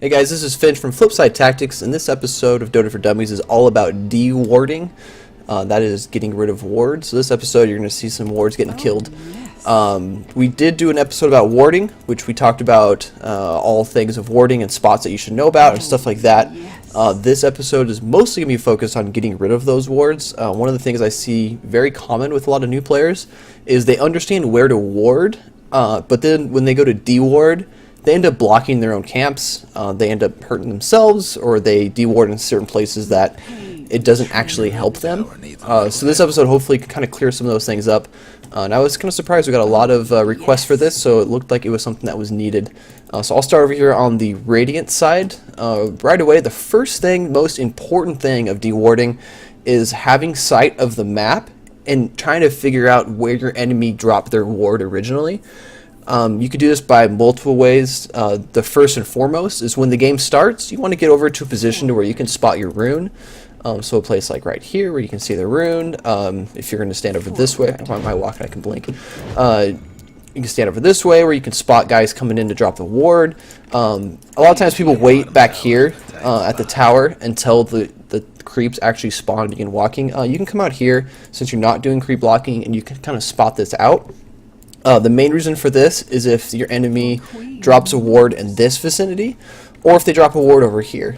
Hey guys, this is Finch from FlipSide Tactics, and this episode of Dota for Dummies is all about dewarding. That is getting rid of wards. So this episode you're going to see some wards getting killed. We did do an episode about warding, which we talked about all things of warding and spots that you should know about and stuff like that. This episode is mostly going to be focused on getting rid of those wards. One of the things I see very common with a lot of new players is they understand where to ward, but then when they go to deward, they end up blocking their own camps, they end up hurting themselves, or they deward in certain places that it doesn't actually help them. So this episode hopefully can kind of clear some of those things up. And I was kind of surprised we got a lot of requests for this, so it looked like it was something that was needed. So I'll start over here on the Radiant side. Right away, the first thing, most important thing of dewarding is having sight of the map and trying to figure out where your enemy dropped their ward originally. You could do this by multiple ways. The first and foremost is when the game starts, you want to get over to a position to where you can spot your rune. So a place like right here where you can see the rune. If you're going to stand over this way, I might walk and I can blink. You can stand over this way where you can spot guys coming in to drop the ward. A lot of times people wait back here at the tower until the creeps actually spawn and begin walking. You can come out here since you're not doing creep blocking, and you can kind of spot this out. The main reason for this is if your enemy drops a ward in this vicinity, or if they drop a ward over here.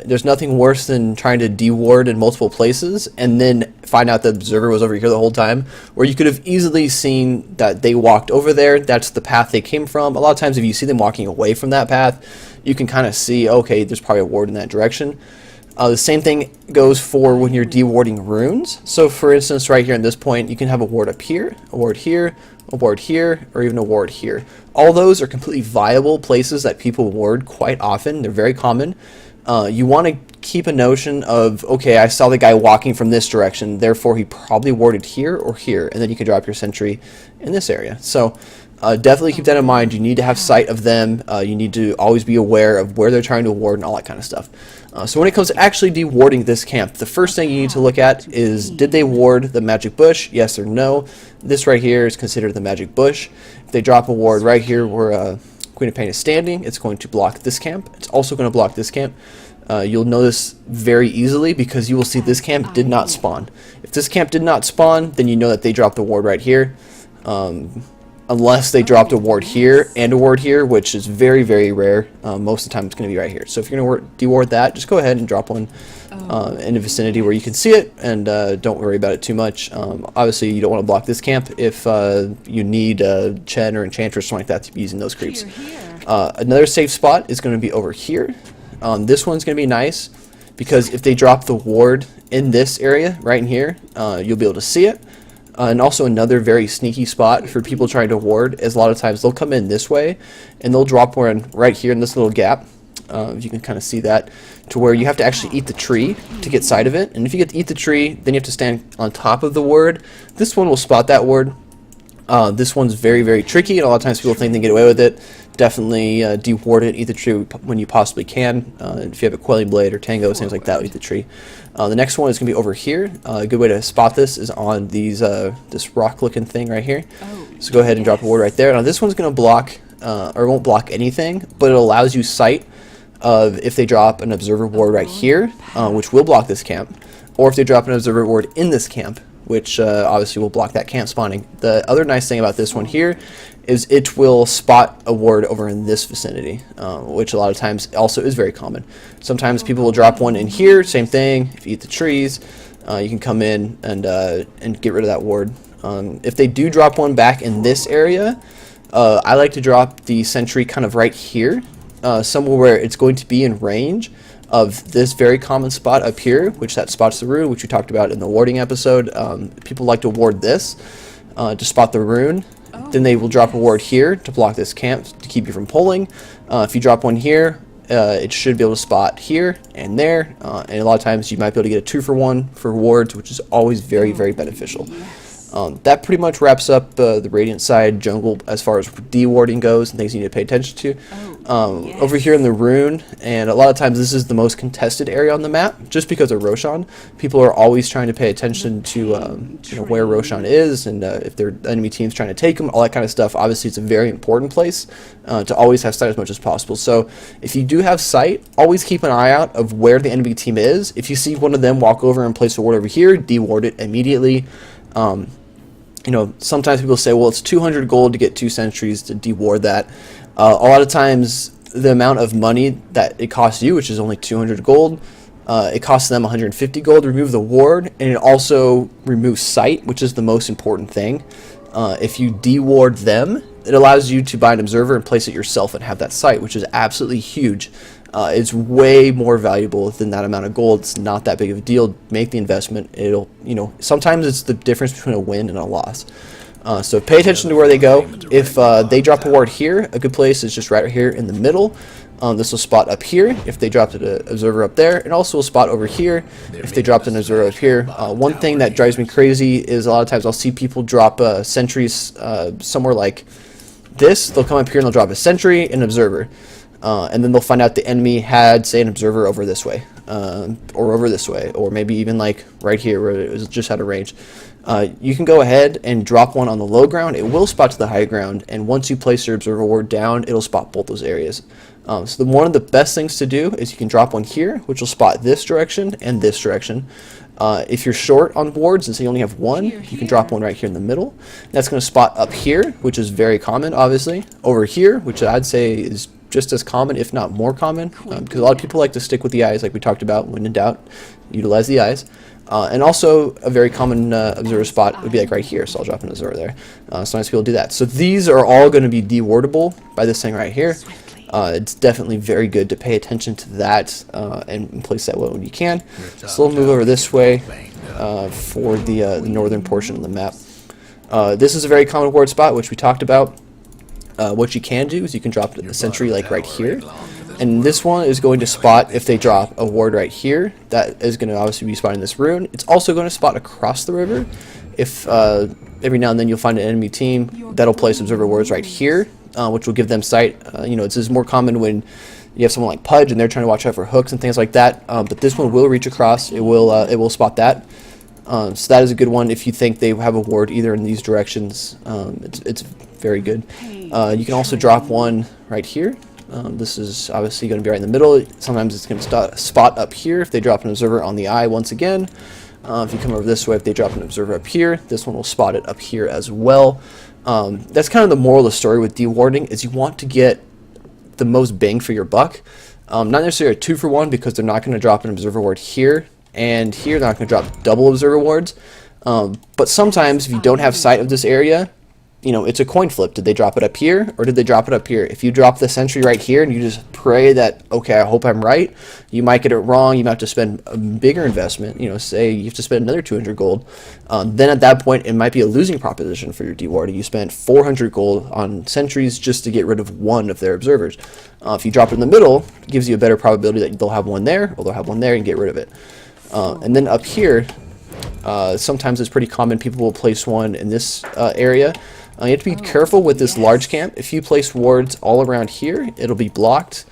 There's nothing worse than trying to deward in multiple places and then find out the observer was over here the whole time, where you could have easily seen that they walked over there. That's the path they came from. A lot of times if you see them walking away from that path, you can kind of see, okay, there's probably a ward in that direction. The same thing goes for when you're dewarding runes. So for instance, right here in this point, you can have a ward up here, a ward here, a ward here, or even a ward here. All those are completely viable places that people ward quite often. They're very common. You want to keep a notion of, okay, I saw the guy walking from this direction, therefore he probably warded here or here, and then you can drop your sentry in this area. So definitely keep that in mind. You need to have sight of them. You need to always be aware of where they're trying to ward and all that kind of stuff. So when it comes to actually dewarding this camp, the first thing you need to look at is, did they ward the magic bush, yes or no? This right here is considered the magic bush. If they drop a ward right here where Queen of Pain is standing, it's going to block this camp. It's also going to block this camp. You'll know this very easily because you will see this camp did not spawn. If this camp did not spawn, then you know that they dropped the ward right here. Unless they dropped a ward here and a ward here, which is very, very rare. Most of the time it's going to be right here. So if you're going to deward that, just go ahead and drop one in the vicinity where you can see it, and don't worry about it too much. Obviously, you don't want to block this camp if you need Chen or Enchantress or something like that to be using those creeps. Another safe spot is going to be over here. This one's going to be nice because if they drop the ward in this area right in here, you'll be able to see it. And also another very sneaky spot for people trying to ward is a lot of times they'll come in this way and they'll drop one right here in this little gap. You can kind of see that, to where you have to actually eat the tree to get sight of it. And if you get to eat the tree, then you have to stand on top of the ward. This one will spot that ward. This one's very, very tricky, and a lot of times people think they can get away with it. Definitely deward it, eat the tree when you possibly can. If you have a Quelling Blade or Tango, things like that, eat the tree. The next one is going to be over here. A good way to spot this is on these this rock-looking thing right here. So go ahead and drop a ward right there. Now this one's going to block, or won't block anything, but it allows you sight of if they drop an observer ward right here, which will block this camp, or if they drop an observer ward in this camp, which obviously will block that camp spawning. The other nice thing about this one here is it will spot a ward over in this vicinity, which a lot of times also is very common. Sometimes people will drop one in here, same thing. If you eat the trees, you can come in and get rid of that ward. If they do drop one back in this area, I like to drop the sentry kind of right here, somewhere where it's going to be in range of this very common spot up here, which that spots the rune, which we talked about in the warding episode. People like to ward this to spot the rune. Then they will drop a ward here to block this camp to keep you from pulling. If you drop one here, it should be able to spot here and there. And a lot of times you might be able to get a 2-for-1 for wards, which is always very, very beneficial. That pretty much wraps up the Radiant side jungle as far as dewarding goes and things you need to pay attention to. Over here in the Rune, and a lot of times this is the most contested area on the map, just because of Roshan. People are always trying to pay attention to you know, where Roshan is, and if their enemy team's trying to take him, all that kind of stuff. Obviously, it's a very important place to always have sight as much as possible. So if you do have sight, always keep an eye out of where the enemy team is. If you see one of them walk over and place a ward over here, deward it immediately. You know, sometimes people say, well, it's 200 gold to get 2 sentries to deward that. A lot of times, the amount of money that it costs you, which is only 200 gold, it costs them 150 gold to remove the ward, and it also removes sight, which is the most important thing. If you deward them, it allows you to buy an observer and place it yourself and have that sight, which is absolutely huge. It's way more valuable than that amount of gold. It's not that big of a deal. Make the investment. It'll, you know, sometimes it's the difference between a win and a loss. So pay attention to where they go. If they drop a ward here, a good place is just right here in the middle. This will spot up here if they dropped an observer up there, and also a spot over here if they dropped an observer up here. One thing that drives me crazy is a lot of times I'll see people drop sentries somewhere like this. They'll come up here and they'll drop a sentry and an observer. And then they'll find out the enemy had, say, an observer over this way, or over this way, or maybe even like right here where it was just out of range. You can go ahead and drop one on the low ground. It will spot to the high ground, and once you place your observer ward down, it'll spot both those areas. So one of the best things to do is you can drop one here, which will spot this direction and this direction. If you're short on wards and say you only have one, you can drop one right here in the middle. That's going to spot up here, which is very common, obviously. Over here, which I'd say is just as common, if not more common, because a lot of people like to stick with the eyes, like we talked about. When in doubt, utilize the eyes. And also, a very common observer spot would be like right here, so I'll drop an observer there. Sometimes people do that. So these are all going to be dewardable by this thing right here. It's definitely very good to pay attention to that and place that well when you can. So we'll move over this way for the northern portion of the map. This is a very common ward spot, which we talked about. What you can do is you can drop a sentry like right here, and this one is going to spot if they drop a ward right here. That is going to obviously be spotting this rune. It's also going to spot across the river. If every now and then you'll find an enemy team that'll place observer wards right here, which will give them sight. You know, it's more common when you have someone like Pudge and they're trying to watch out for hooks and things like that. But this one will reach across. It will spot that. So that is a good one if you think they have a ward either in these directions. It's very good. You can also drop one right here. This is obviously going to be right in the middle. Sometimes it's going to spot up here if they drop an observer on the eye once again. If you come over this way, if they drop an observer up here, this one will spot it up here as well. That's kind of the moral of the story with dewarding, is you want to get the most bang for your buck. Not necessarily a 2-for-1, because they're not going to drop an observer ward here, and here they're not going to drop double observer wards. But sometimes if you don't have sight of this area, you know, it's a coin flip. Did they drop it up here, or did they drop it up here? If you drop the sentry right here and you just pray that, okay, I hope I'm right, you might get it wrong. You might have to spend a bigger investment. You know, say you have to spend another 200 gold. Then at that point, it might be a losing proposition for your dewarding. You spent 400 gold on sentries just to get rid of one of their observers. If you drop it in the middle, it gives you a better probability that they'll have one there, or they'll have one there and get rid of it. And then up here, sometimes it's pretty common. People will place one in this area. You have to be careful with this large camp. If you place wards all around here, it'll be blocked.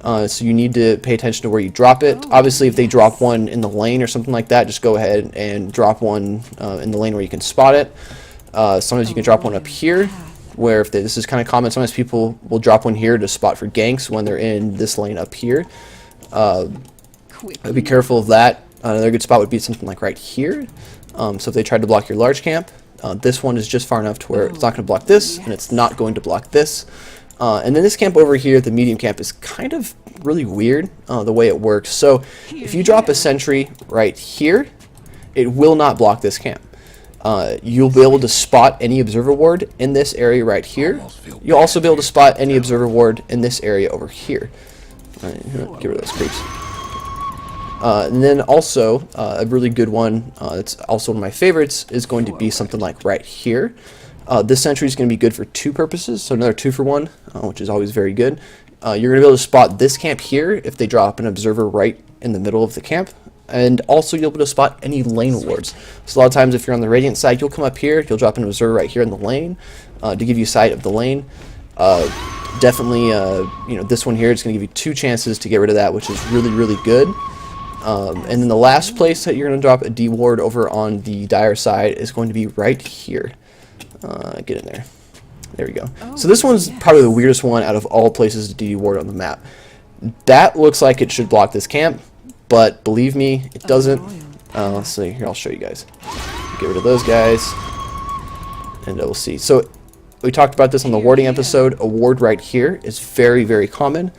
So you need to pay attention to where you drop it. Obviously, if they drop one in the lane or something like that, just go ahead and drop one in the lane where you can spot it. Sometimes you can drop one up here, where if this is kind of common, sometimes people will drop one here to spot for ganks when they're in this lane up here. Be careful of that. Another good spot would be something like right here. So if they tried to block your large camp, this one is just far enough to where it's not going to block this, and it's not going to block this. And then this camp over here, the medium camp, is kind of really weird the way it works. So if you drop a sentry right here, it will not block this camp. You'll be able to spot any observer ward in this area right here. You'll also be able to spot any observer ward in this area over here. Get rid of those creeps. And then also, a really good one, that's also one of my favorites, is going to be something like right here. This sentry is going to be good for 2 purposes, so another 2-for-1, which is always very good. You're going to be able to spot this camp here if they drop an observer right in the middle of the camp. and also you'll be able to spot any lane wards. So a lot of times if you're on the Radiant side, you'll come up here, you'll drop an observer right here in the lane to give you sight of the lane. Definitely, you know, this one here is going to give you 2 chances to get rid of that, which is really, really good. And then the last place that you're going to drop a deward over on the dire side is going to be right here. Get in there. There we go. So this one's probably the weirdest one out of all places to deward on the map. That looks like it should block this camp, but believe me, it doesn't. Let's see. Here, I'll show you guys. Get rid of those guys, and we'll see. So we talked about this on the warding episode. A ward right here is very, very common.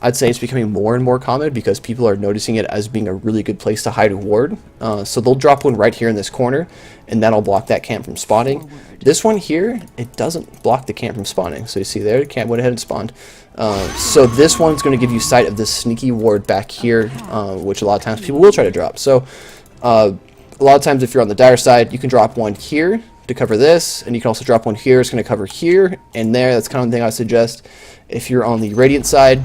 I'd say it's becoming more and more common because people are noticing it as being a really good place to hide a ward. So they'll drop one right here in this corner, and that'll block that camp from spawning. This one here, it doesn't block the camp from spawning. So you see there, the camp went ahead and spawned. So this one's going to give you sight of this sneaky ward back here, which a lot of times people will try to drop. So a lot of times if you're on the dire side, you can drop one here to cover this, and you can also drop one here. It's going to cover here and there. That's kind of the thing I suggest. If you're on the Radiant side,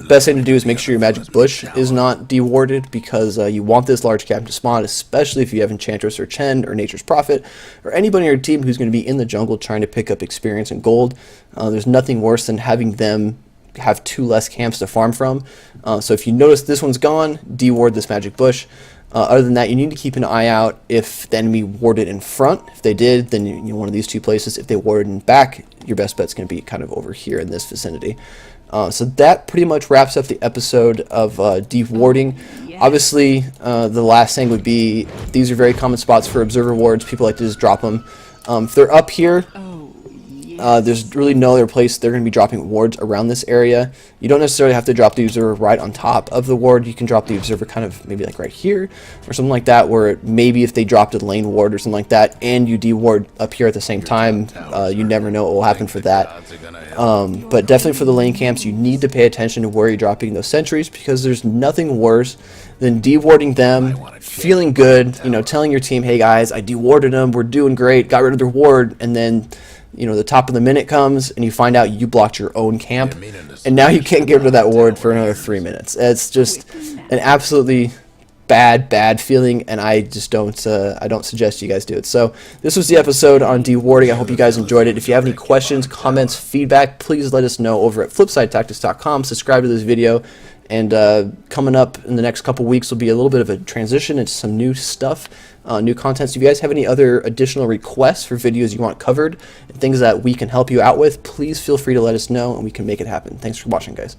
best thing to do is make sure your magic bush is not dewarded, because you want this large camp to spawn, especially if you have Enchantress or Chen or Nature's Prophet or anybody on your team who's going to be in the jungle trying to pick up experience and gold. There's nothing worse than having them have 2 less camps to farm from. So if you notice this one's gone, deward this magic bush. Other than that, you need to keep an eye out if the enemy warded in front. If they did, then you know, one of these 2 places. If they warded in back, your best bet's going to be kind of over here in this vicinity. So that pretty much wraps up the episode of dewarding. Obviously, the last thing would be, these are very common spots for observer wards. People like to just drop them. If they're up here, there's really no other place they're going to be dropping wards around this area. You don't necessarily have to drop the observer right on top of the ward. You can drop the observer kind of maybe like right here or something like that, where maybe if they dropped a lane ward or something like that and you deward up here at the same time, you never know what will happen for that. But definitely for the lane camps, you need to pay attention to where you're dropping those sentries, because there's nothing worse than dewarding them, feeling good, you know, telling your team, hey guys, I dewarded them, we're doing great, got rid of their ward, and then you know, the top of the minute comes and you find out you blocked your own camp, and now you can't get rid of that ward for another 3 minutes. It's just an absolutely bad feeling, and I just don't suggest you guys do it. So this was the episode on dewarding. I hope you guys enjoyed it. If you have any questions, comments, feedback, please let us know over at FlipSideTactics.com. Subscribe to this video. And coming up in the next couple weeks will be a little bit of a transition into some new stuff, new content. So if you guys have any other additional requests for videos you want covered, and things that we can help you out with, please feel free to let us know and we can make it happen. Thanks for watching, guys.